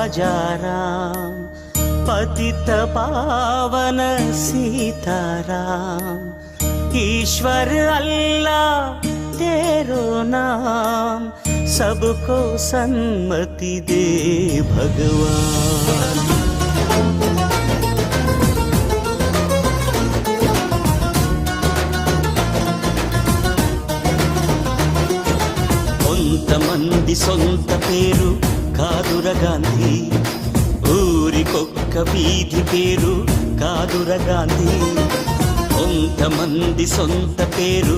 राजाराम पतित पावन सीताराम ईश्वर अल्लाह तेरो नाम सबको सन्मति दे भगवान। కొంతమంది సొంత పేరు కాదుర గాంధీ, ఊరికొక్క వీధి పేరు కాదుర గాంధీ. కొంతమంది సొంత పేరు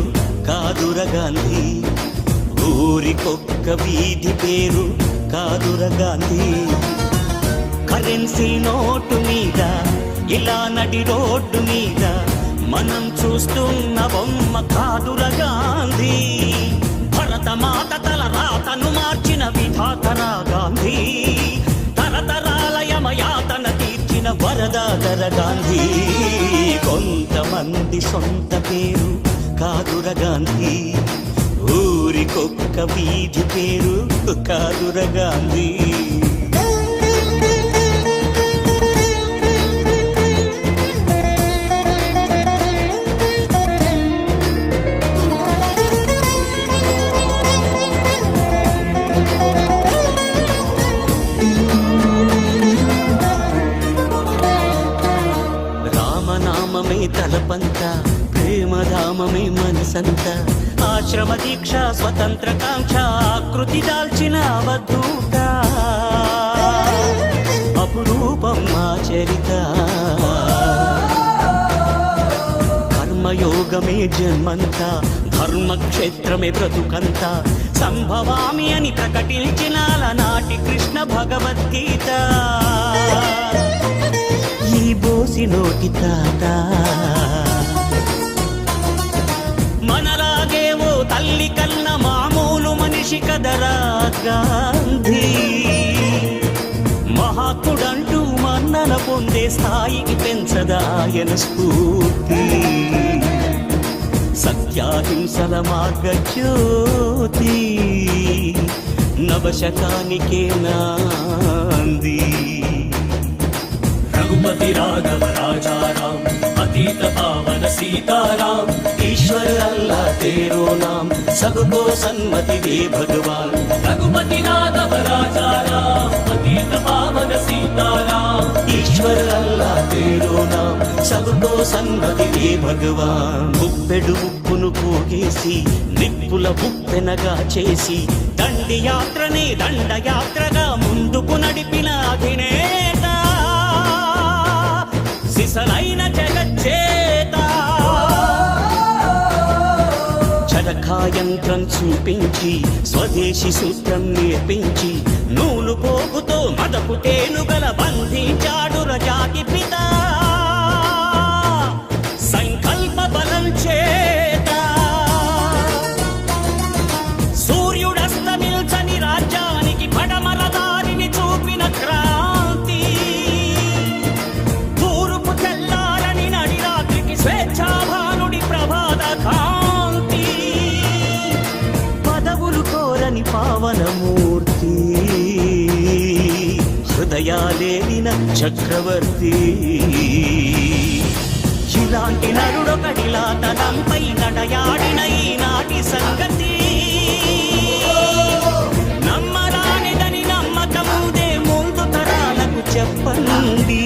కాదుర గాంధీ, ఊరికొక్క వీధి పేరు కాదుర గాంధీ. కరెన్సీ నోటు మీద ఇలా నడి రోడ్డు మీద మనం చూస్తున్న బొమ్మ కాదుర గాంధీ. భరతమాత తల రాతను మార్చిన విధాతరా గాంధీ, తరతరాల యమయాతన తీర్చిన వరదాధర గాంధీ. కొంతమంది సొంత పేరు కాదుర గాంధీ, ఊరికొక్క వీధి పేరు కాదుర గాంధీ. రామనామమే తలపంత, ప్రేమధామమే మనసంత. ఆశ్రమ దీక్ష స్వతంత్ర కాంక్ష ఆకృతి దాల్చిన అవధూత, అపురూపం మా చరిత. కర్మయోగమే జన్మంత, ధర్మక్షేత్రమే బ్రతుకంత. సంభవామి అని ప్రకటించిన నాటి కృష్ణ భగవద్గీత. ఈ బోసి నోటి తాత మనలాగే ఓ తల్లి కన్న మామూలు మనిషి కదరా గాంధీ. మహాత్ముడంటూ మన్నన పొందే స్థాయికి పెంచదాయన స్ఫూర్తి. సత్యాహింసల మార్గజ్యోతి, నవశకానికే నాంది. रघुपति राघव राजाराम पतित पावन सीताराम ईश्वर अल्लाह तेरो नाम सबको सन्मति दे भगवान। रघुपति राघव राजाराम पतित पावन सीताराम ईश्वर अल्लाह तेरो नाम सबको सन्मति दे भगवान। గుప్పెడు ఉప్పును పోగేసి నిప్పుల ఉప్పెనగా చేసి దండి యాత్రనే దండయాత్రగా ముందుకు నడిపిన అధినేత, సిసలైన జగచ్చేత. చరకాయంత్రం చూపించి స్వదేశీ సూత్రం నేర్పించి నూలు పోగుతో మదపు తేనుగల బంధించాడుర జాతి పిత. సంకల్ప బలం చేత సూర్యుడస్తమిల్చని రాజ్యానికి పడమర దారిని చూపిన క్రాంతి. తూర్పు తెల్లారని నడి రాత్రికి స్వేచ్ఛాభానుడి ప్రభాత కాంతి. పదవులు కోరని పావనమూర్తి, హృదయాలేలిన చక్రవర్తి. ఇలాంటి నరుడొకడిలా తనంపై నడయాడిన ఈనాటి సంగతి నమ్మరానిదని నమ్మకముదే ముందు తరాలకు చెప్పండి.